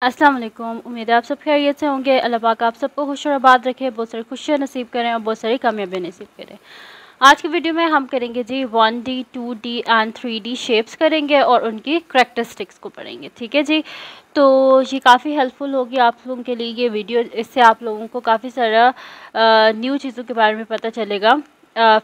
अस्सलाम वालेकुम। उम्मीद है आप सब खैरियत से होंगे। अल्लाह पाक आप सबको खुश और आबाद रखे, बहुत सारी खुशियाँ नसीब करें और बहुत सारी कामयाबी नसीब करें। आज की वीडियो में हम करेंगे जी 1D 2D and 3D shapes करेंगे और उनकी करैक्टरिस्टिक्स को पढ़ेंगे। ठीक है जी। तो ये काफ़ी हेल्पफुल होगी आप लोगों के लिए ये वीडियो। इससे आप लोगों को काफ़ी सारा न्यू चीज़ों के बारे में पता चलेगा,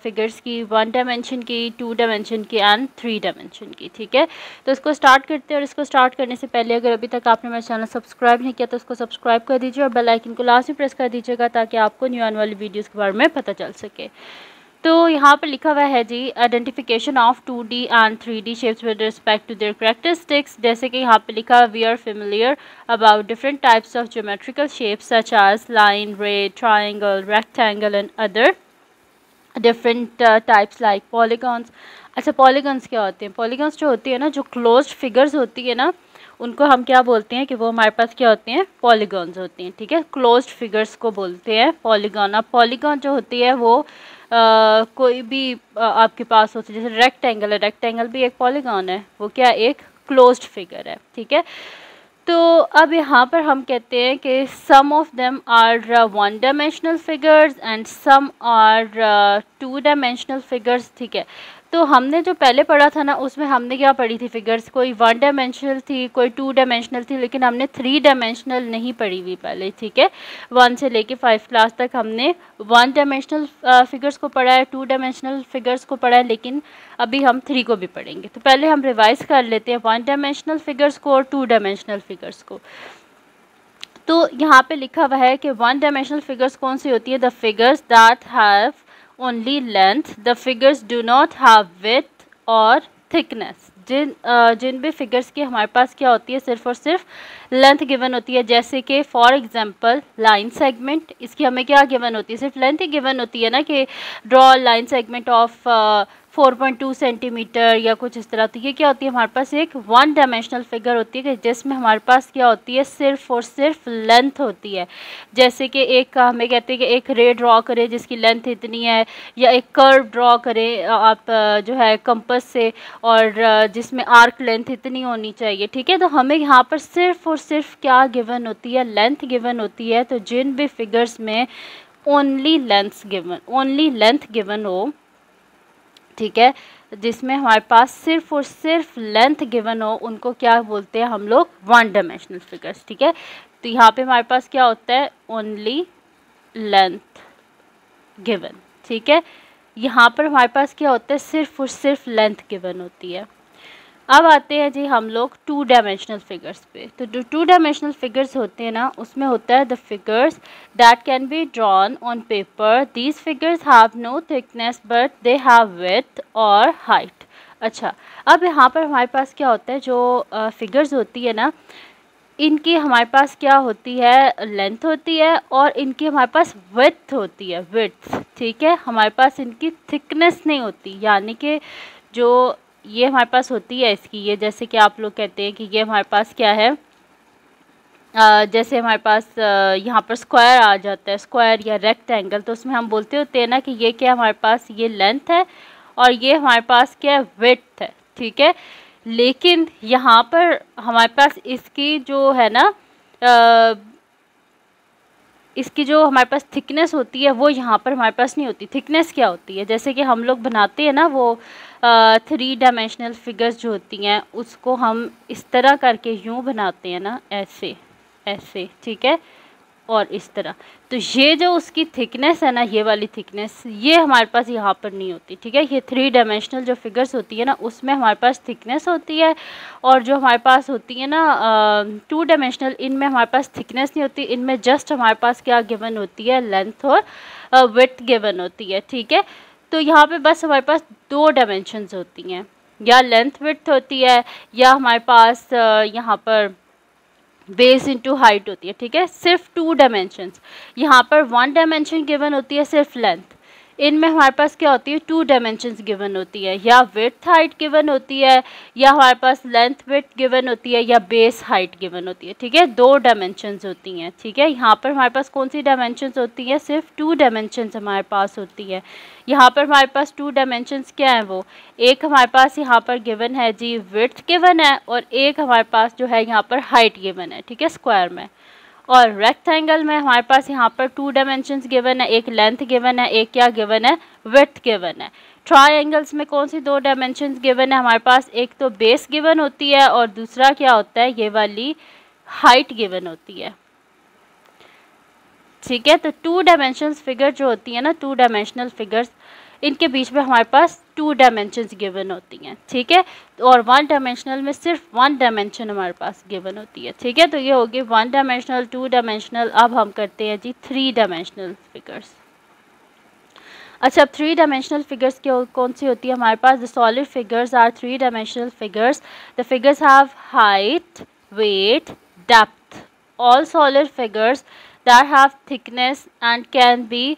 फिगर्स की, 1 डायमेंशन की, 2 डायमेंशन की एंड 3 डायमेंशन की। ठीक है, तो इसको स्टार्ट करते हैं। और इसको स्टार्ट करने से पहले अगर अभी तक आपने मेरा चैनल सब्सक्राइब नहीं किया तो उसको सब्सक्राइब कर दीजिए और बेल आइकन को लाजमी प्रेस कर दीजिएगा ताकि आपको न्यू आने वाली वीडियोज़ के बारे में पता चल सके। तो यहाँ पर लिखा हुआ है जी identification of 2D and 3D shapes with respect to their characteristics. जैसे कि यहाँ पे लिखा है, we are familiar about different types of geometrical shapes such as line, ray, triangle, rectangle and other different types like polygons. अच्छा, polygons क्या होते हैं? पॉलीगॉन्स जो होती है ना, जो क्लोज्ड फिगर्स होती है ना, उनको हम क्या बोलते हैं कि वो हमारे पास क्या होते हैं? पॉलीगॉन्स होती हैं। ठीक है, क्लोज्ड फिगर्स को बोलते हैं पॉलीगॉन। अब पॉलीगॉन जो होती है वो कोई भी आपके पास होती है, जैसे रेक्टेंगल है, रेक्टेंगल भी एक पॉलीगॉन है, वो क्या, एक क्लोज्ड फिगर है। ठीक है, तो अब यहाँ पर हम कहते हैं कि some of them are 1 dimensional figures and some are 2 dimensional figures. ठीक है, तो हमने जो पहले पढ़ा था ना, उसमें हमने क्या पढ़ी थी फिगर्स? कोई 1 डायमेंशनल थी, कोई 2 डायमेंशनल थी, लेकिन हमने 3 डायमेंशनल नहीं पढ़ी हुई पहले। ठीक है, 1 से लेके 5 क्लास तक हमने 1 डायमेंशनल फिगर्स को पढ़ा है, 2 डायमेंशनल फिगर्स को पढ़ा है, लेकिन अभी हम 3 को भी पढ़ेंगे। तो पहले हम रिवाइज कर लेते हैं 1 डायमेंशनल फिगर्स को और 2 डायमेंशनल फिगर्स को। तो यहाँ पे लिखा हुआ है कि 1 डायमेंशनल फिगर्स कौन सी होती है? The figures that have only length, the figures do not have width और थिकनेस। जिन भी फिगर्स की हमारे पास क्या होती है? सिर्फ और सिर्फ लेंथ गिवन होती है। जैसे कि फॉर एग्जांपल लाइन सेगमेंट, इसकी हमें क्या गिवन होती है? सिर्फ लेंथ ही गिवन होती है ना, कि draw line segment of 4.2 centimetre या कुछ इस तरह। तो ये क्या होती है? हमारे पास एक 1 डायमेंशनल फिगर होती है कि जिसमें हमारे पास क्या होती है? सिर्फ और सिर्फ लेंथ होती है। जैसे कि एक हमें कहते हैं कि एक रे ड्रॉ करें जिसकी लेंथ इतनी है, या एक कर्व ड्रॉ करें आप जो है कंपास से, और जिसमें आर्क लेंथ इतनी होनी चाहिए। ठीक है, तो हमें यहाँ पर सिर्फ और सिर्फ क्या गिवन होती है? लेंथ गिवन होती है। तो जिन भी फिगर्स में ओनली लेंथ गिवन हो, ठीक है, जिसमें हमारे पास सिर्फ और सिर्फ लेंथ गिवन हो, उनको क्या बोलते हैं हम लोग? 1 डायमेंशनल फिगर्स। ठीक है, तो यहाँ पे हमारे पास क्या होता है? Only length given. ठीक है, यहाँ पर हमारे पास क्या होता है? सिर्फ और सिर्फ लेंथ गिवन होती है। अब आते हैं जी हम लोग 2 डायमेंशनल फिगर्स पे। तो जो 2 डायमेंशनल फिगर्स होते हैं ना, उसमें होता है the figures that can be drawn on paper, these figures have no thickness but they have width और हाइट। अच्छा, अब यहाँ पर हमारे पास क्या होता है? जो फिगर्स होती है ना, इनकी हमारे पास क्या होती है? लेंथ होती है, और इनकी हमारे पास विड्थ होती है, विड्थ। ठीक है, हमारे पास इनकी थिकनेस नहीं होती, यानी कि जो ये हमारे पास होती है इसकी, ये जैसे कि आप लोग कहते हैं कि ये हमारे पास क्या है, जैसे हमारे पास यहाँ पर स्क्वायर आ जाता है, स्क्वायर या रेक्टेंगल, तो उसमें हम बोलते होते हैं ना कि ये क्या हमारे पास? ये लेंथ है और ये हमारे पास क्या है? विड्थ है। ठीक है, लेकिन यहाँ पर हमारे पास इसकी जो है ना, इसकी जो हमारे पास थिकनेस होती है वो यहाँ पर हमारे पास नहीं होती। थिकनेस क्या होती है? जैसे कि हम लोग बनाते हैं ना, वो 3 डायमेंशनल फिगर्स जो होती हैं, उसको हम इस तरह करके यूँ बनाते हैं ना, ऐसे ऐसे। ठीक है, और इस तरह। तो ये जो उसकी थिकनेस है ना, ये वाली थिकनेस, ये हमारे पास यहाँ पर नहीं होती। ठीक है, ये 3 डायमेंशनल जो फिगर्स होती है ना, उसमें हमारे पास थिकनेस होती है, और जो हमारे पास होती है ना 2 डायमेंशनल, इनमें हमारे पास थिकनेस नहीं होती। इनमें जस्ट हमारे पास क्या गिवन होती है? लेंथ और विड्थ गिवन होती है। ठीक है, तो यहाँ पे बस हमारे पास 2 डायमेंशंस होती हैं, या लेंथ विड्थ होती है, या हमारे पास यहाँ पर बेस इंटू हाइट होती है। ठीक है, सिर्फ 2 डायमेंशंस। यहाँ पर 1 डायमेंशन गिवन होती है सिर्फ लेंथ, इनमें हमारे पास क्या होती है, 2 डायमेंशंस गिवन होती है, या विड्थ हाइट गिवन होती है, या हमारे पास लेंथ विड्थ गिवन होती है, या बेस हाइट गिवन होती है। ठीक है, 2 डायमेंशंस होती हैं। ठीक है, यहाँ पर हमारे पास कौन सी डायमेंशंस होती हैं, सिर्फ 2 डायमेंशंस हमारे पास होती है। यहाँ पर हमारे पास 2 डायमेंशंस क्या हैं, वो एक हमारे पास यहाँ पर गिवन है जी विड्थ गिवन है, और एक हमारे पास जो है यहाँ पर हाइट गिवन है। ठीक है, स्क्वायर में। और रेक्टेंगल में हमारे पास यहाँ पर 2 डायमेंशंस गिवन है, एक लेंथ गिवन है, एक क्या गिवन है, विड्थ गिवन है। ट्रायंगल्स में कौन सी 2 डायमेंशंस गिवन है हमारे पास, एक तो बेस गिवन होती है और दूसरा क्या होता है, ये वाली हाइट गिवन होती है। ठीक है, तो 2 डायमेंशंस फिगर जो होती है ना, 2 डायमेंशनल फिगर्स, इनके बीच में हमारे पास 2 डायमेंशंस गिवन होती हैं। ठीक है, और 1 डायमेंशनल में सिर्फ 1 डायमेंशन हमारे पास गिवन होती है। ठीक है, तो ये होगी 1 डायमेंशनल, 2 डायमेंशनल। अब हम करते हैं जी 3 डायमेंशनल फिगर्स। अच्छा, अब 3 डायमेंशनल फिगर्स कौन सी होती है हमारे पास, the solid figures are 3 dimensional figures, the figures have height, weight, depth. All solid figures that have thickness and can be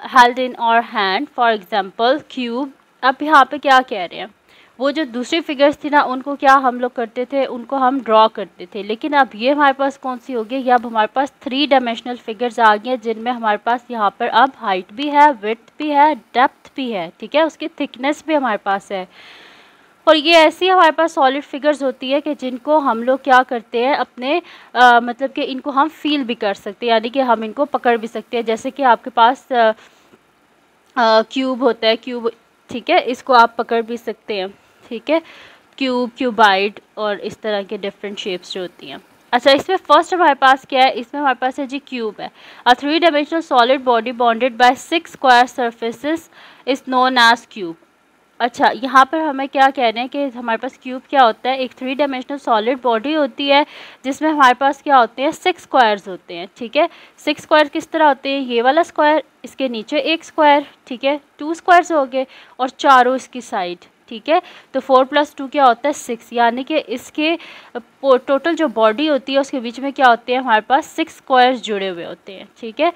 held in our hand, for example cube। अब यहाँ पे क्या कह रहे हैं, वो जो दूसरी फिगर्स थी ना, उनको क्या हम लोग करते थे, उनको हम ड्रॉ करते थे, लेकिन अब ये हमारे पास कौन सी होगी, ये अब हमारे पास 3 डायमेंशनल फिगर्स आ गई हैं, जिनमें हमारे पास यहाँ पर अब हाइट भी है, विड्थ भी है, डेप्थ भी है। ठीक है, उसकी थिकनेस भी हमारे पास है। और ये ऐसी हमारे पास सॉलिड फिगर्स होती है कि जिनको हम लोग क्या करते हैं, अपने मतलब कि इनको हम फील भी कर सकते हैं, यानी कि हम इनको पकड़ भी सकते हैं। जैसे कि आपके पास क्यूब होता है, क्यूब। ठीक है, इसको आप पकड़ भी सकते हैं। ठीक है, क्यूब, क्यूबाइड और इस तरह के डिफरेंट शेप्स जो होती हैं। अच्छा, इसमें फर्स्ट हमारे पास क्या है, इसमें हमारे पास है जी क्यूब है। A 3 dimensional solid body bonded by 6 square surfaces is known as cube. अच्छा, यहाँ पर हमें क्या कह रहे हैं कि हमारे पास क्यूब क्या होता है, एक 3 डायमेंशनल सॉलिड बॉडी होती है, जिसमें हमारे पास क्या होते हैं, 6 स्क्वायर्स होते हैं। ठीक है, 6 स्क्वायर किस तरह होते हैं, ये वाला स्क्वायर, इसके नीचे एक स्क्वायर। ठीक है, 2 स्क्वायर्स हो गए, और चारों इसकी साइड। ठीक है, तो 4 + 2 क्या होता है, 6, यानी कि इसके टोटल जो बॉडी होती है उसके बीच में क्या होते हैं, हमारे पास 6 स्क्वायर्स जुड़े हुए होते हैं। ठीक है,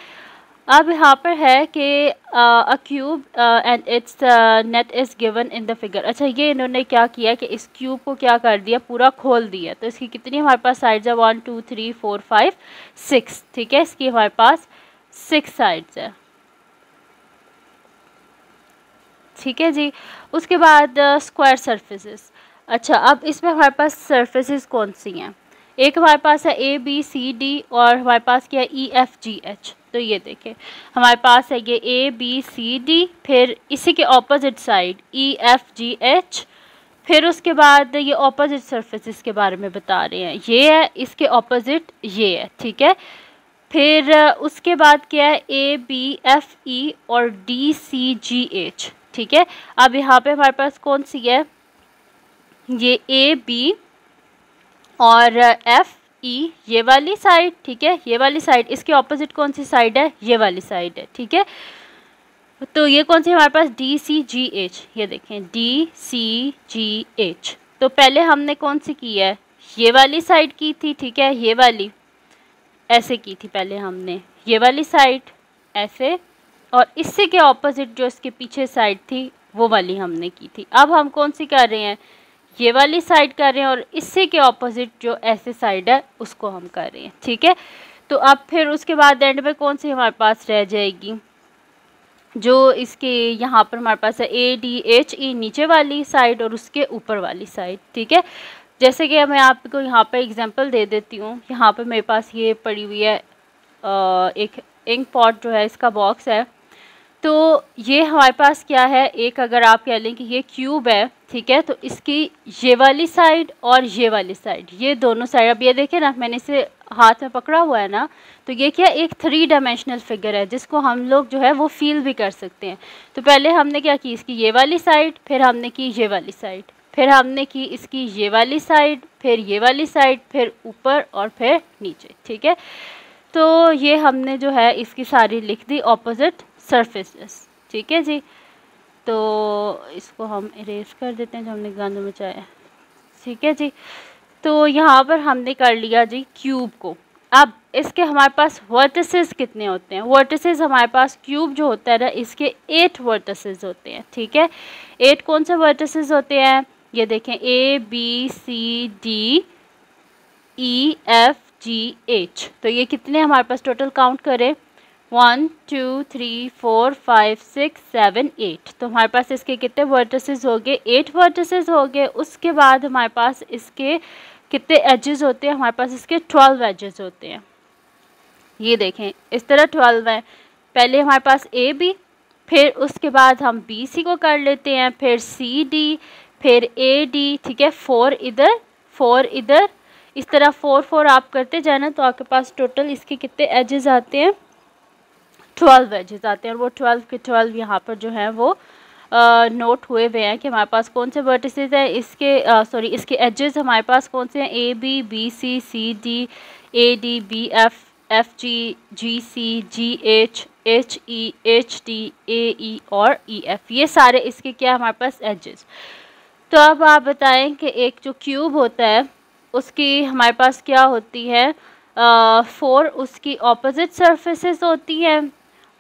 अब यहाँ पर है कि अ cube and it's net is given in the figure. अच्छा, ये इन्होंने क्या किया कि इस क्यूब को क्या कर दिया, पूरा खोल दिया। तो इसकी कितनी हमारे पास साइड्स है, 1 2 3 4 5 6। ठीक है, इसकी हमारे पास 6 साइड्स है। ठीक है जी, उसके बाद स्क्वायर सरफेसेस। अच्छा, अब इसमें हमारे पास सरफेसेस कौन सी हैं, एक हमारे पास है ABCD, और हमारे पास क्या है, EFGH। तो ये देखें, हमारे पास है ये ABCD, फिर इसी के ऑपोजिट साइड EFGH, फिर उसके बाद ये ऑपोजिट सरफेसेस के बारे में बता रहे हैं, ये है, इसके ऑपोजिट ये है। ठीक है, फिर उसके बाद क्या है, ABFE और DCGH। ठीक है, अब यहाँ पे हमारे पास कौन सी है, ये AB और FE, ये वाली साइड। ठीक है, ये वाली साइड, इसके ऑपोजिट कौन सी साइड है, ये वाली साइड है। ठीक है, तो ये कौन सी हमारे पास, DCGH। ये देखें, DCGH। तो पहले हमने कौन सी की है, ये वाली साइड की थी। ठीक है, ये वाली ऐसे की थी पहले हमने, ये वाली साइड ऐसे, और इससे के ऑपोजिट जो इसके पीछे साइड थी वो वाली हमने की थी। अब हम कौन सी कर रहे हैं, ये वाली साइड कर रहे हैं, और इससे के ऑपोजिट जो ऐसे साइड है उसको हम कर रहे हैं। ठीक है, तो अब फिर उसके बाद एंड में कौन सी हमारे पास रह जाएगी, जो इसके यहाँ पर हमारे पास है ADHE, नीचे वाली साइड और उसके ऊपर वाली साइड। ठीक है, जैसे कि मैं आपको यहाँ पर एग्जांपल दे देती हूँ। यहाँ पर मेरे पास ये पड़ी हुई है एक इंक पॉट जो है, इसका बॉक्स है। तो ये हमारे पास क्या है, एक अगर आप कह लें कि ये क्यूब है। ठीक है, तो इसकी ये वाली साइड और ये वाली साइड, ये दोनों साइड, अब ये देखें ना, मैंने इसे हाथ में पकड़ा हुआ है ना, तो ये क्या, एक 3 डायमेंशनल फिगर है, जिसको हम लोग जो है वो फील भी कर सकते हैं। तो पहले हमने क्या की, इसकी ये वाली साइड, फिर हमने की ये वाली साइड, फिर हमने की इसकी ये वाली साइड, फिर ये वाली साइड, फिर ऊपर और फिर नीचे। ठीक है, तो ये हमने जो है इसकी सारी लिख दी ऑपोजिट सरफेसेस। ठीक है जी, तो इसको हम इरेज कर देते हैं जो हमने गंद मचाया। ठीक है जी, तो यहाँ पर हमने कर लिया जी क्यूब को। अब इसके हमारे पास वर्टिसेस कितने होते हैं? वर्टिसेस हमारे पास क्यूब जो होता है ना, इसके 8 वर्टिसेस होते हैं, ठीक है। 8 कौन से वर्टिसेस होते हैं? ये देखें, A B C D E F G H। तो ये कितने हमारे पास टोटल काउंट करें? 1 2 3 4 5 6 7 8। तो हमारे पास इसके कितने वर्टिसेस हो गए? 8 वर्टिसेस हो गए। उसके बाद हमारे पास इसके कितने एजेस होते हैं? हमारे पास इसके 12 एजेस होते हैं। ये देखें, इस तरह 12 हैं। पहले हमारे पास ए बी, फिर उसके बाद हम बी सी को कर लेते हैं, फिर सी डी, फिर ए डी, ठीक है। 4 इधर, 4 इधर, इस तरह 4 4 आप करते जाना तो आपके पास टोटल इसके कितने एजेस आते हैं? 12 एजेस आते हैं। और वो 12 के 12 यहाँ पर जो है वो नोट हुए हुए हैं कि हमारे पास कौन से वर्टिसेस हैं। इसके इसके एजेस हमारे पास कौन से हैं? A B, B C, C D, A D, B F, F G, G C, G H, H E, H D, A E और ई एफ। ये सारे इसके क्या हमारे पास एजेस। तो अब आप बताएं कि एक जो क्यूब होता है उसकी हमारे पास क्या होती है? 4 उसकी ऑपोजिट सरफेसेस होती हैं,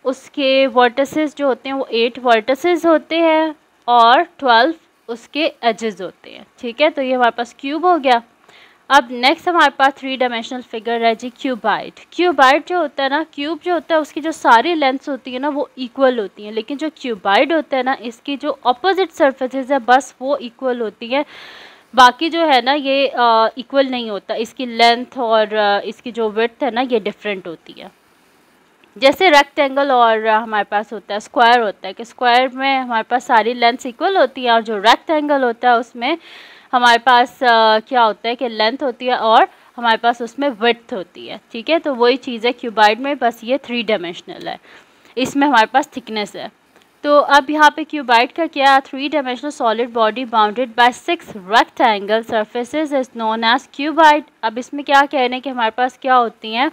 उसके वर्टिसेस जो होते हैं वो 8 वर्टिसेस होते हैं और 12 उसके एजेस होते हैं, ठीक है। तो ये हमारे पास क्यूब हो गया। अब नेक्स्ट हमारे पास 3 डायमेंशनल फिगर है जी, क्यूबाइड। क्यूबाइड जो होता है ना, क्यूब जो होता है उसकी जो सारी लेंथ्स होती है ना वो इक्वल होती हैं, लेकिन जो क्यूबाइड होता है ना इसकी जो अपोजिट सरफेसेस है बस वो इक्वल होती है, बाकी जो है ना ये इक्वल नहीं होता। इसकी लेंथ और इसकी जो विड्थ है ना ये डिफरेंट होती है। जैसे रेक्टेंगल और हमारे पास होता है स्क्वायर, होता है कि स्क्वायर में हमारे पास सारी लेंथ्स इक्वल होती हैं और जो रेक्टेंगल होता है उसमें हमारे पास क्या होता है कि लेंथ होती है और हमारे पास उसमें विड्थ होती है, ठीक है। तो वही चीज़ है क्यूबाइड में, बस ये 3 डायमेंशनल है, इसमें हमारे पास थिकनेस है। तो अब यहाँ पे क्यूबाइड का क्या? 3 dimensional solid body bounded by 6 rectangle surfaces is known as cuboid. अब इसमें क्या कह रहे हैं कि हमारे पास क्या होती हैं?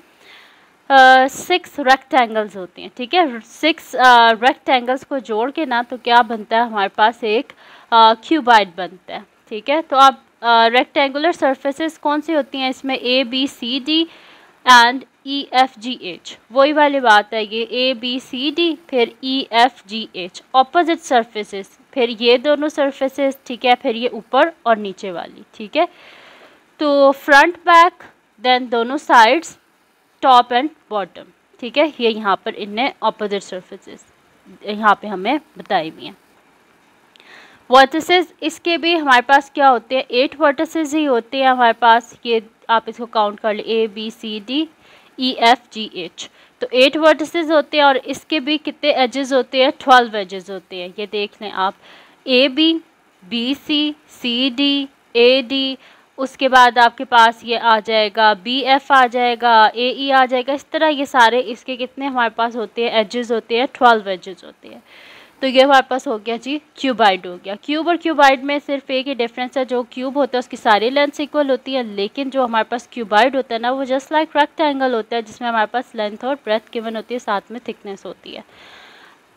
6 रेक्टेंगल्स होती हैं, ठीक है। 6 रेक्टेंगल्स को जोड़ के ना तो क्या बनता है? हमारे पास एक क्यूबाइड बनता है, ठीक है। तो अब रेक्टेंगुलर सरफेसेस कौन सी होती हैं इसमें? A B C D and E F G H. वही वाली बात है, ये ए बी सी डी फिर ई F G H opposite surfaces, फिर ये दोनों सरफेसेस, ठीक है, फिर ये ऊपर और नीचे वाली, ठीक है। तो फ्रंट बैक, देन दोनों साइड्स, टॉप एंड बॉटम, ठीक है। ये यहाँ पर इनने ऑपोजिट सरफेसेस यहाँ पे हमें बताई हुई हैं। वर्टिसेस इसके भी हमारे पास क्या होते हैं? 8 वर्टिसेस ही होते हैं हमारे पास। ये आप इसको काउंट कर ले, A B C D E F G H. तो 8 वर्टिसेस होते हैं और इसके भी कितने एजेस होते हैं? 12 एजेस होते हैं। ये देख लें आप, A B, B C D, A D, उसके बाद आपके पास ये आ जाएगा बी एफ आ जाएगा, ए ई आ जाएगा। इस तरह ये सारे इसके कितने हमारे पास होते हैं? एजेस होते हैं, 12 एजेस होते हैं। तो ये हमारे पास हो गया जी क्यूबाइड हो गया। क्यूब और क्यूबाइड में सिर्फ एक ही डिफरेंस है, जो क्यूब होता है उसकी सारी लेंथ इक्वल होती है, लेकिन जो हमारे पास क्यूबाइड होता है ना वो जस्ट लाइक रेक्टेंगल होता है जिसमें हमारे पास लेंथ और ब्रेथ गिवन होती है, साथ में थिकनेस होती है।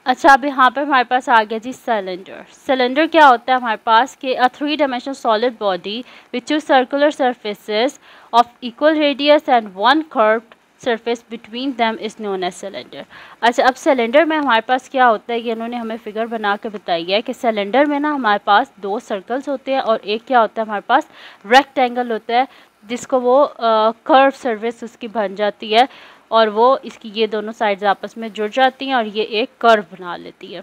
अच्छा, अब यहाँ पर हमारे पास आ गया जी सिलेंडर। सिलेंडर क्या होता है हमारे पास कि 3 dimensional solid body which two circular surfaces of equal radius and 1 curved surface between them is known as cylinder. अच्छा, अब सिलेंडर में हमारे पास क्या होता है, ये इन्होंने हमें फिगर बना के बताई है कि सिलेंडर में ना हमारे पास 2 सर्कल्स होते हैं और एक क्या होता है हमारे पास? रेक्टेंगल होता है, जिसको वो कर्व सरफेस उसकी बन जाती है और वो इसकी ये दोनों साइड्स आपस में जुड़ जाती हैं और ये एक कर्व बना लेती है।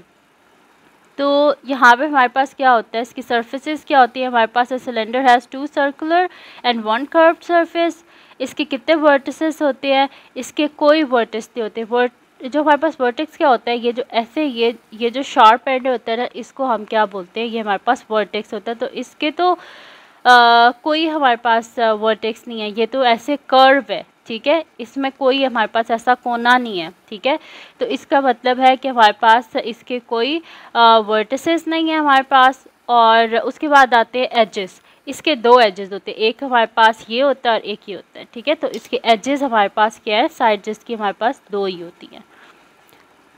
तो यहाँ पे हमारे पास क्या होता है? इसकी सरफेसेस क्या होती है हमारे पास? Cylinder has 2 circular and 1 curved surface. इसके कितने वर्टिसेस होते हैं? इसके कोई वर्टिस नहीं होते। जो हमारे पास वर्टेक्स क्या होता है, ये जो ऐसे ये जो शार्प एंड होता है ना, इसको हम क्या बोलते हैं? ये हमारे पास वर्टेक्स होता है। तो इसके तो कोई हमारे पास वर्टेक्स नहीं है, ये तो ऐसे कर्व है, ठीक है। इसमें कोई हमारे पास ऐसा कोना नहीं है, ठीक है। तो इसका मतलब है कि हमारे पास इसके कोई वर्टिसेस नहीं है हमारे पास। और उसके बाद आते हैं एजेस। इसके 2 एजेस होते हैं, एक हमारे पास ये होता है और एक ये होता है, ठीक है। तो इसके एजेस हमारे पास क्या है? साइड जिसकी हमारे पास 2 ही होती हैं।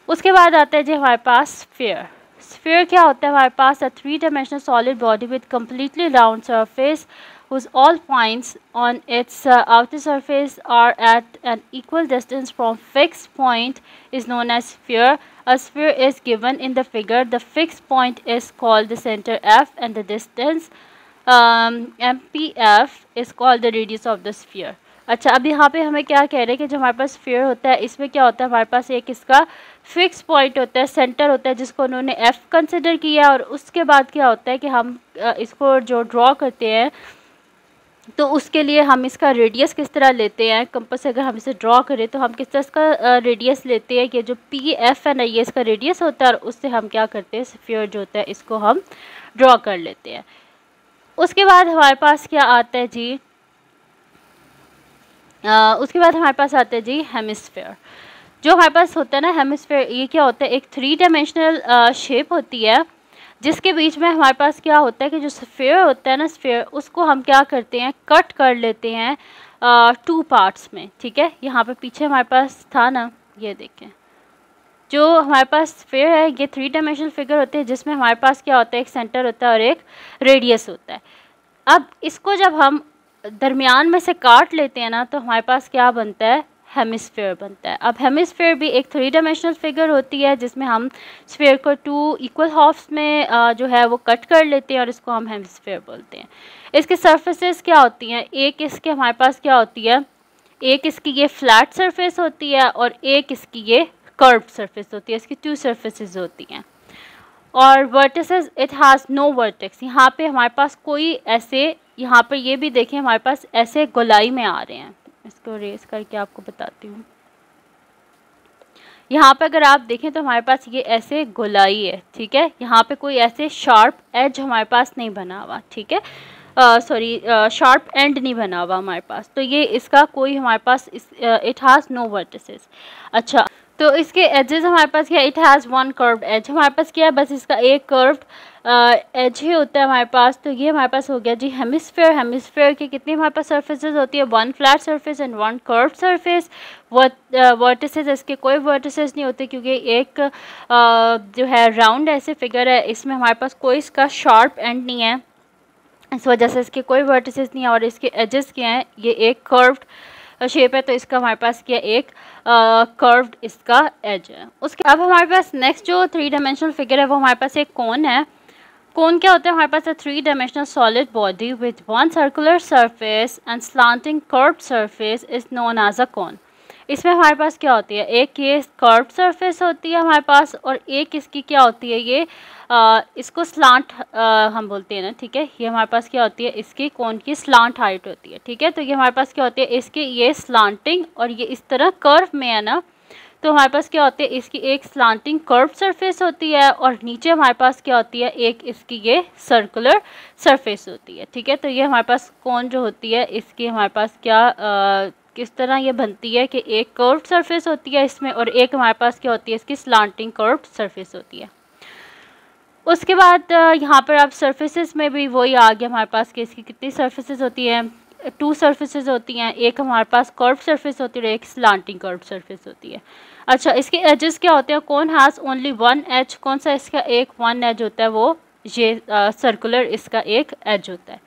उसके बाद आता है जी हमारे पास स्फीयर। स्फीयर क्या होता है हमारे पास? 3 dimensional solid body with completely round surface whose all points on its outer surface are at an equal distance from fixed point is known as sphere. A sphere is given in the figure. The fixed point is called the center F and the distance MPF is called the radius of the sphere. अच्छा, अब यहाँ पे हमें क्या कह रहे हैं कि जो हमारे पास स्फीयर होता है इसमें क्या होता है, हमारे पास एक इसका फिक्स पॉइंट होता है, सेंटर होता है जिसको उन्होंने एफ कंसिडर किया, और उसके बाद क्या होता है कि हम इसको जो ड्रॉ करते हैं तो उसके लिए हम इसका रेडियस किस तरह लेते हैं। कंपास से अगर हम इसे ड्रॉ करें तो हम किस तरह इसका रेडियस लेते हैं कि जो पी एफ है ना, ये इसका रेडियस होता है, और उससे हम क्या करते हैं, स्फीयर जो होता है इसको हम ड्रॉ कर लेते हैं। उसके बाद हमारे पास क्या आता है जी, उसके बाद हमारे पास आता है जी हेमिस्फेयर। जो हमारे पास होता है ना हेमिस्फेयर, ये क्या होता है, एक 3 डायमेंशनल शेप होती है जिसके बीच में हमारे पास क्या होता है कि जो स्फीयर होता है ना, स्फीयर उसको हम क्या करते हैं, कट कर लेते हैं 2 पार्ट्स में। ठीक है, यहाँ पे पीछे हमारे पास था ना, ये देखें, जो हमारे पास स्फीयर है ये 3 डायमेंशनल फिगर होते हैं जिसमें हमारे पास क्या होता है, एक सेंटर होता है और एक रेडियस होता है। अब इसको जब हम दरमियान में से काट लेते हैं ना तो हमारे पास क्या बनता है, हेमिस्फेयर बनता है। अब हेमिस्फेयर भी एक 3 डायमेंशनल फिगर होती है जिसमें हम स्फीयर को 2 इक्वल हाफ्स में जो है वो कट कर लेते हैं और इसको हम हेमिस्फेयर बोलते हैं। इसके सरफेसेस क्या होती हैं, एक इसके हमारे पास क्या होती है, एक इसकी ये फ्लैट सरफेस होती है और एक इसकी ये कर्व सरफेस होती है, इसकी 2 सरफेसेस होती हैं। और vertices it has no vertex, यहाँ पे हमारे पास कोई ऐसे, यहाँ पर ये भी देखें हमारे पास ऐसे गोलाई में आ रहे हैं, इसको रेस करके आपको बताती हूँ। यहाँ पे अगर आप देखें तो हमारे पास ये ऐसे गोलाई है, ठीक है, यहाँ पे कोई ऐसे शार्प एज हमारे पास नहीं बना हुआ, ठीक है, सॉरी शार्प एंड नहीं बना हुआ हमारे पास, तो ये इसका कोई हमारे पास इट हैज़ नो वर्टिसेस। अच्छा, तो इसके एजेस हमारे पास क्या, इट हैज़ 1 कर्व्ड एज, हमारे पास क्या है, बस इसका एक कर्व्ड एज ही होता है हमारे पास। तो ये हमारे पास हो गया जी हेमिस्फेयर। हेमिस्फेयर की कितनी हमारे पास सरफेसेस होती है, 1 flat surface and 1 curved surface. Vertices, इसके कोई वर्टिसेस नहीं होते क्योंकि एक जो है राउंड ऐसे फिगर है, इसमें हमारे पास कोई इसका शार्प एंड नहीं है, इस वजह से इसके कोई वर्टिसेस नहीं है। और इसके एजेस क्या हैं, ये एक कर्व्ड शेप है तो इसका हमारे पास क्या एक कर्व्ड इसका एज है। उसके अब हमारे पास नेक्स्ट जो 3 डायमेंशनल फिगर है वो हमारे पास एक कोन है। कोन क्या होता है, हमारे पास 3 dimensional solid body with 1 circular surface and slanting curved surface is known as a cone. इसमें हमारे पास क्या होती है, एक ये कर्व्ड सरफेस होती है हमारे पास और एक इसकी क्या होती है, ये इसको स्लांट हम बोलते हैं ना, ठीक है, ये हमारे पास क्या होती है, इसकी कोन की स्लांट हाइट होती है, ठीक है। तो ये हमारे पास क्या होती है, इसकी ये स्लांटिंग और ये इस तरह कर्व में है ना, तो हमारे पास क्या होती है, इसकी एक स्लांटिंग कर्व सरफेस होती है और नीचे हमारे पास क्या होती है, एक इसकी ये सर्कुलर सरफेस होती है, ठीक है। तो ये हमारे पास कोन जो होती है इसकी हमारे पास क्या किस तरह ये बनती है कि एक कर्व्ड सरफेस होती है इसमें और एक हमारे पास क्या होती है, इसकी स्लांटिंग कर्व्ड सरफेस होती है। उसके बाद यहाँ पर आप सरफेसेस में भी वही आ गया हमारे पास कि इसकी कितनी सरफेसेस होती हैं, 2 सरफेसेस होती हैं, एक हमारे पास कर्व सरफेस होती है और एक स्लांटिंग कर्व सरफेस होती है। अच्छा, इसके एजेस क्या होते हैं, कौन हैज़ ओनली 1 एज, कौन सा इसका एक 1 एज होता है, वो ये सर्कुलर इसका एक एज होता है।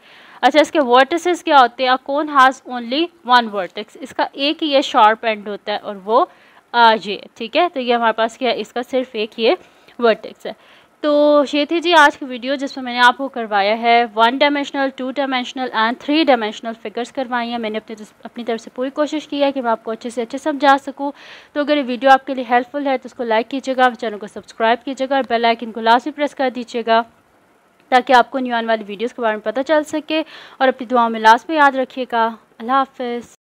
अच्छा, इसके वर्टिसेस क्या होते हैं, कौन हैज़ ओनली 1 वर्टेक्स, इसका एक ही ये शार्प एंड होता है और वो ये, ठीक है। तो ये हमारे पास क्या है, इसका सिर्फ एक ये वर्टेक्स है। तो ये थी जी आज की वीडियो जिसमें मैंने आपको करवाया है 1 dimensional, 2 dimensional and 3 dimensional figures करवाई हैं। मैंने अपनी तरफ से पूरी कोशिश की है कि मैं आपको अच्छे से अच्छे समझा सकूं। तो अगर ये वीडियो आपके लिए हेल्पफुल है तो उसको लाइक कीजिएगा, चैनल को सब्सक्राइब कीजिएगा और बेल आइकन को लाजमी प्रेस कर दीजिएगा ताकि आपको न्यू आने वाली वीडियोज़ के बारे में पता चल सके। और अपनी दुआओं में लाजमी याद रखिएगा। अल्लाह हाफ़िज़।